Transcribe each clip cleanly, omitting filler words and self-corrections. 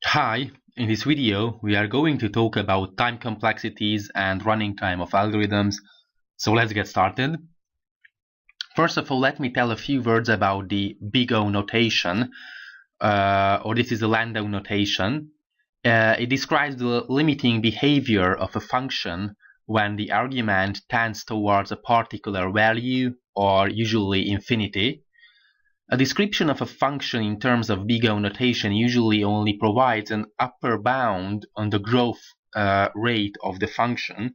Hi, in this video we are going to talk about time complexities and running time of algorithms. So let's get started. First of all, let me tell a few words about the big O notation, or this is the Landau notation. It describes the limiting behavior of a function when the argument tends towards a particular value, or usually infinity. A description of a function in terms of big O notation usually only provides an upper bound on the growth rate of the function,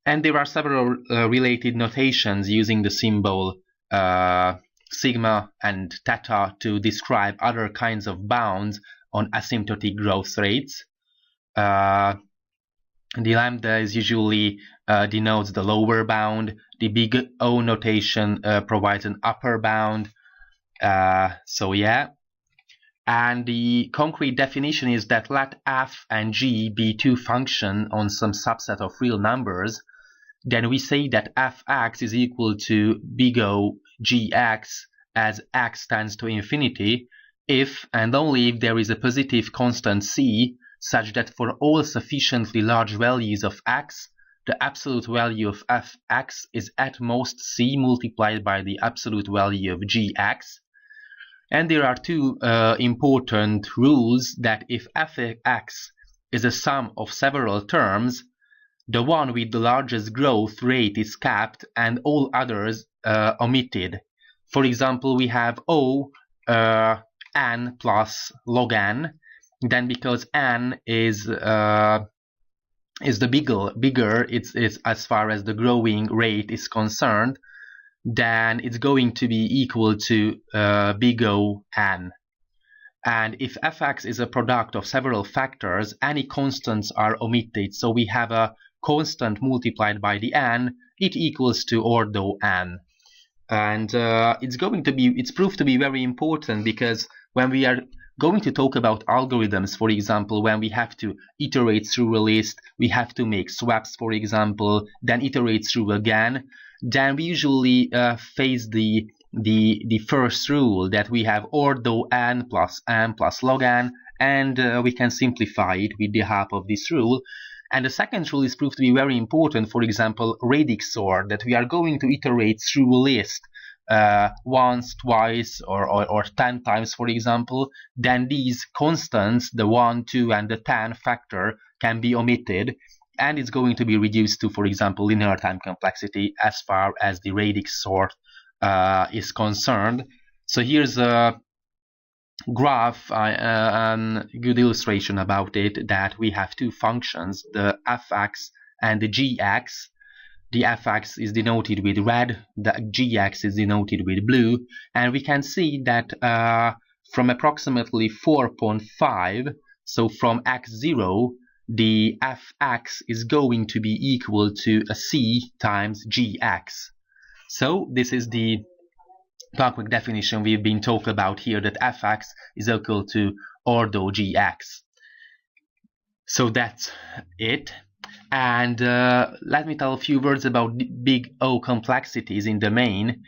and there are several related notations using the symbol sigma and theta to describe other kinds of bounds on asymptotic growth rates. The lambda is usually denotes the lower bound. The big O notation provides an upper bound. And the concrete definition is that let f and g be two functions on some subset of real numbers, then we say that fx is equal to big O gx as x tends to infinity if and only if there is a positive constant c such that for all sufficiently large values of x, the absolute value of fx is at most c multiplied by the absolute value of gx. And there are two important rules that if fx is a sum of several terms, the one with the largest growth rate is capped and all others omitted. For example, we have O n plus log n. Then because n is the bigger it's as far as the growing rate is concerned, then it's going to be equal to big O n. And if fx is a product of several factors, any constants are omitted. So we have a constant multiplied by the n, it equals to ordo n. And it's proved to be very important because when we are going to talk about algorithms, for example, when we have to iterate through a list, we have to make swaps, for example, then iterate through again, then we usually face the first rule that we have ordo n plus log n, and we can simplify it with the help of this rule. And the second rule is proved to be very important, for example, radix sort, that we are going to iterate through a list once, twice, or 10 times, for example, then these constants, the 1, 2, and the 10 factor, can be omitted, and it's going to be reduced to, for example, linear time complexity as far as the radix sort is concerned. So here's a graph, a good illustration about it, that we have two functions, the fx and the gx. The fx is denoted with red, the gx is denoted with blue, and we can see that from approximately 4.5, so from x0, the fx is going to be equal to a c times gx. So this is the concrete definition we've been talking about here, that fx is equal to ordo gx. So that's it. And let me tell a few words about big O complexities in the main.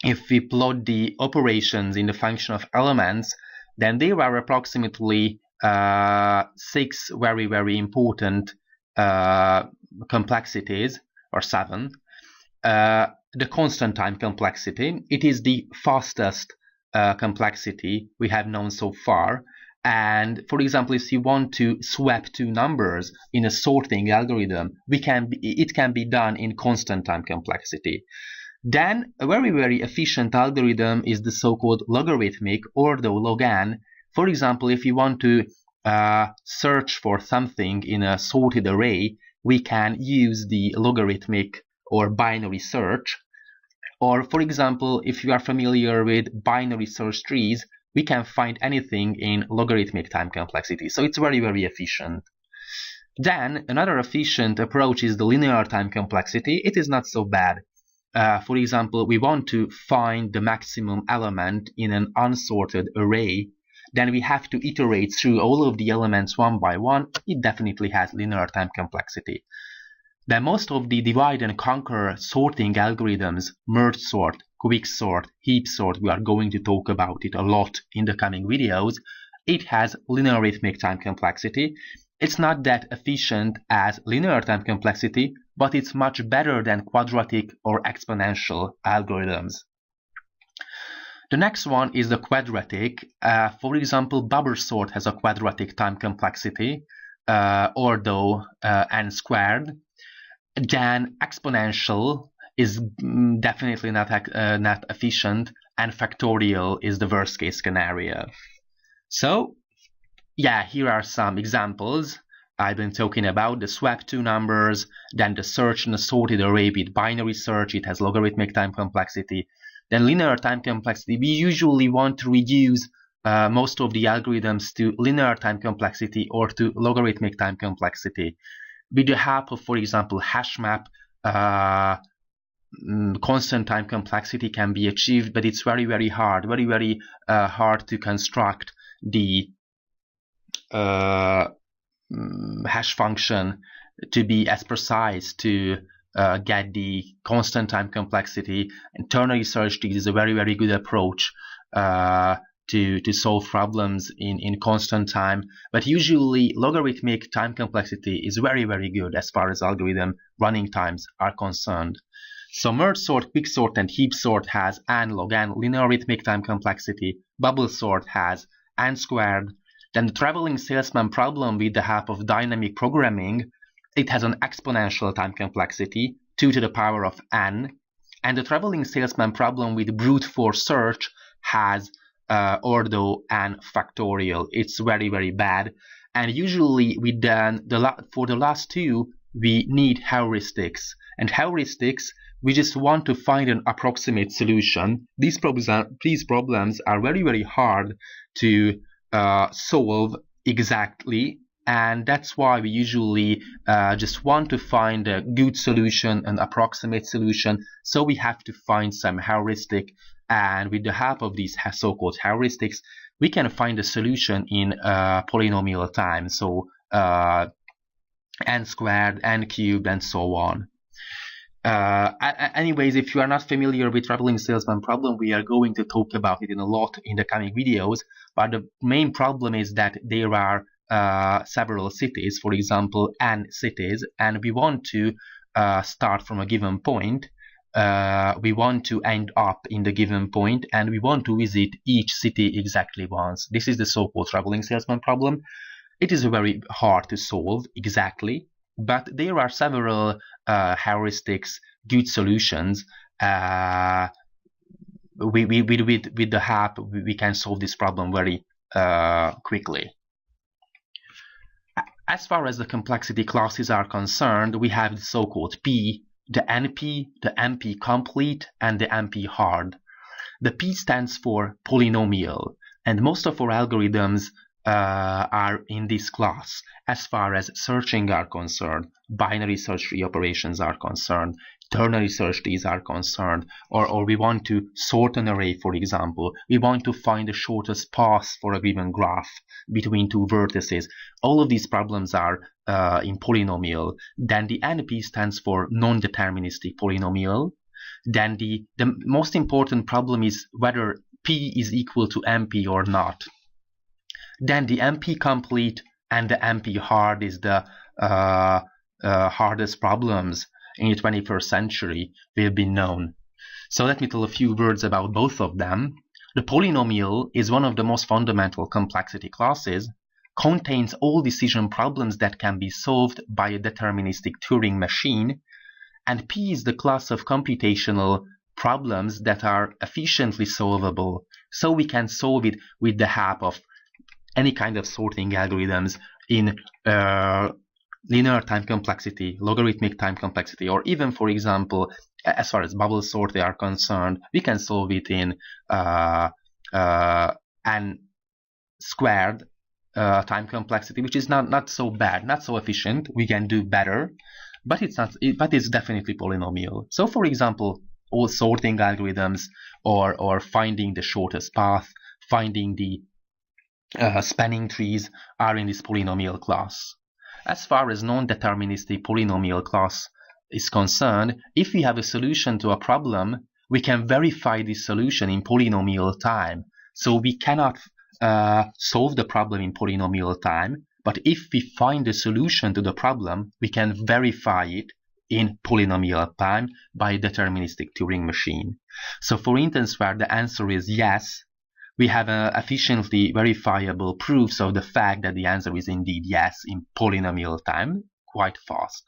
If we plot the operations in the function of elements, then there are approximately 6 very, very important complexities, or 7. The constant time complexity, it is the fastest complexity we have known so far. And for example, if you want to swap two numbers in a sorting algorithm, it can be done in constant time complexity. Then a very, very efficient algorithm is the so-called logarithmic ordo log n. For example, if you want to search for something in a sorted array, we can use the logarithmic or binary search. Or for example, if you are familiar with binary search trees, we can find anything in logarithmic time complexity. So it's very, very efficient. Then another efficient approach is the linear time complexity. It is not so bad. For example, we want to find the maximum element in an unsorted array. Then we have to iterate through all of the elements one by one. It definitely has linear time complexity. Then most of the divide and conquer sorting algorithms, merge sort, quicksort, heap sort, we are going to talk about it a lot in the coming videos. It has linear-arithmetic time complexity. It's not that efficient as linear time complexity, but it's much better than quadratic or exponential algorithms. The next one is the quadratic. For example, bubble sort has a quadratic time complexity, although n squared. Then exponential is definitely not efficient, and factorial is the worst case scenario. So yeah, here are some examples. I've been talking about the swap two numbers, then the search in a sorted array with binary search, it has logarithmic time complexity. Then linear time complexity, we usually want to reduce most of the algorithms to linear time complexity or to logarithmic time complexity. With the help of, for example, hash map, constant time complexity can be achieved, but it's very hard to construct the hash function to be as precise to get the constant time complexity. And ternary search trees is a very good approach to solve problems in constant time, but usually logarithmic time complexity is very good as far as algorithm running times are concerned. So merge sort, quicksort, and heap sort has n log n linear arithmetic time complexity. Bubble sort has n squared. Then the traveling salesman problem with the help of dynamic programming, it has an exponential time complexity, 2 to the power of n. And the traveling salesman problem with brute force search has ordo n factorial. It's very bad. And usually for the last two, we need heuristics. And heuristics, we just want to find an approximate solution. These problems are very hard to solve exactly, and that's why we usually just want to find a good solution, an approximate solution. So we have to find some heuristic, and with the help of these so-called heuristics, we can find a solution in polynomial time. So n squared, n cubed, and so on. Anyways, if you are not familiar with traveling salesman problem, we are going to talk about it a lot in the coming videos. But the main problem is that there are several cities, for example, n cities, and we want to start from a given point. We want to end up in the given point, and we want to visit each city exactly once. This is the so-called traveling salesman problem. It is very hard to solve exactly, but there are several heuristics, good solutions. With the help, we can solve this problem very quickly. As far as the complexity classes are concerned, we have the so-called P, the NP, the MP complete, and the MP hard. The P stands for polynomial, and most of our algorithms are in this class as far as searching are concerned, binary search tree operations are concerned, ternary search trees are concerned, or we want to sort an array, for example. We want to find the shortest path for a given graph between two vertices. All of these problems are in polynomial. Then the NP stands for non-deterministic polynomial. Then the most important problem is whether P is equal to MP or not. Then the MP complete and the MP hard is the hardest problems in the 21st century will be known. So let me tell a few words about both of them. The polynomial is one of the most fundamental complexity classes, contains all decision problems that can be solved by a deterministic Turing machine, and P is the class of computational problems that are efficiently solvable. So we can solve it with the help of any kind of sorting algorithms in linear time complexity, logarithmic time complexity, or even, for example, as far as bubble sort they are concerned, we can solve it in n squared time complexity, which is not so bad, not so efficient. We can do better, but it's definitely polynomial. So, for example, all sorting algorithms or finding the shortest path, finding the spanning trees are in this polynomial class. As far as non-deterministic polynomial class is concerned, if we have a solution to a problem, we can verify this solution in polynomial time. So we cannot solve the problem in polynomial time, but if we find a solution to the problem, we can verify it in polynomial time by a deterministic Turing machine. So for instance, where the answer is yes, we have efficiently verifiable proofs of the fact that the answer is indeed yes in polynomial time, quite fast.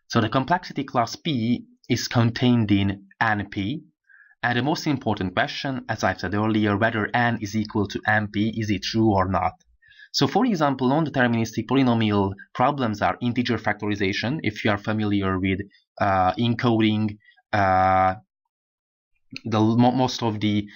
So the complexity class P is contained in NP, and the most important question, as I said earlier, whether N is equal to NP, is it true or not? So for example, non-deterministic polynomial problems are integer factorization. If you are familiar with encoding, most of the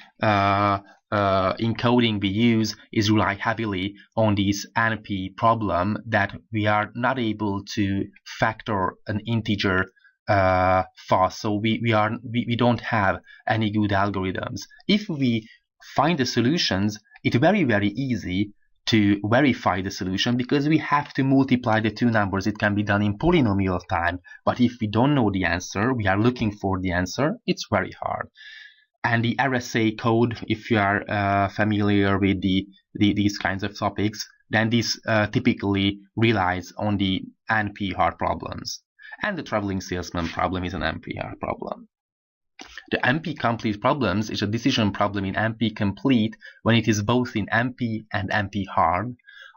encoding we use is rely heavily on this NP problem that we are not able to factor an integer fast. So we don't have any good algorithms. If we find the solutions, it's very, very easy to verify the solution because we have to multiply the two numbers. It can be done in polynomial time, but if we don't know the answer, we are looking for the answer, it's very hard. And the RSA code, if you are familiar with these kinds of topics, then this typically relies on the NP hard problems. And the traveling salesman problem is an NP hard problem. The NP complete problems is a decision problem in NP complete when it is both in NP and NP hard.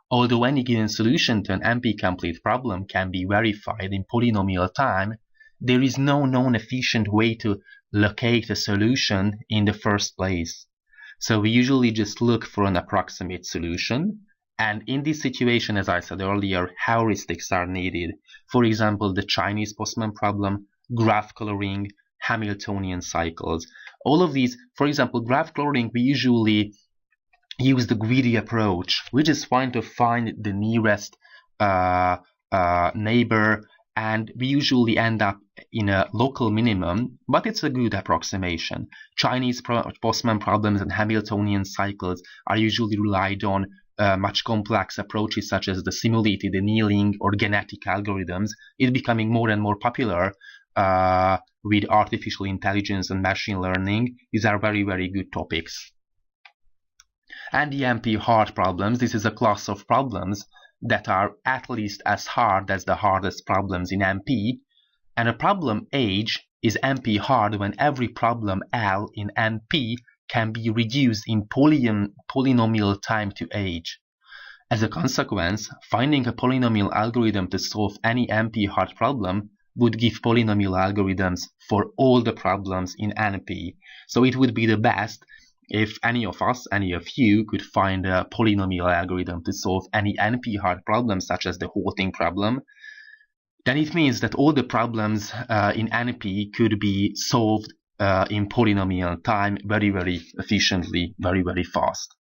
Although any given solution to an NP complete problem can be verified in polynomial time, there is no known efficient way to locate a solution in the first place. So we usually just look for an approximate solution. And in this situation, as I said earlier, heuristics are needed. For example, the Chinese Postman problem, graph coloring, Hamiltonian cycles. All of these, for example, graph coloring, we usually use the greedy approach. We just want to find the nearest neighbor, and we usually end up in a local minimum, but it's a good approximation. Chinese Postman problems and Hamiltonian cycles are usually relied on much complex approaches such as the simulated annealing or genetic algorithms. It's becoming more and more popular with artificial intelligence and machine learning. These are very, very good topics. And the NP hard problems, this is a class of problems that are at least as hard as the hardest problems in NP. And a problem H is NP hard when every problem L in NP can be reduced in polynomial time to H. As a consequence, finding a polynomial algorithm to solve any NP hard problem would give polynomial algorithms for all the problems in NP. So it would be the best if any of us, any of you, could find a polynomial algorithm to solve any NP hard problem, such as the halting problem. Then it means that all the problems in NP could be solved in polynomial time very, very efficiently, very, very fast.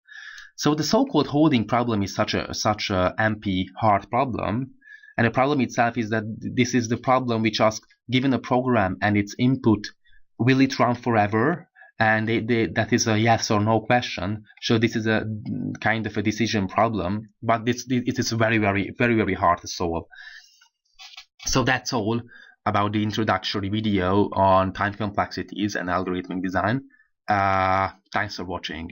So the so-called holding problem is such a NP hard problem. And the problem itself is that this is the problem which asks, given a program and its input, will it run forever? And that is a yes or no question. So this is a kind of a decision problem, but it is very, very, very, very hard to solve. So that's all about the introductory video on time complexities and algorithmic design. Thanks for watching.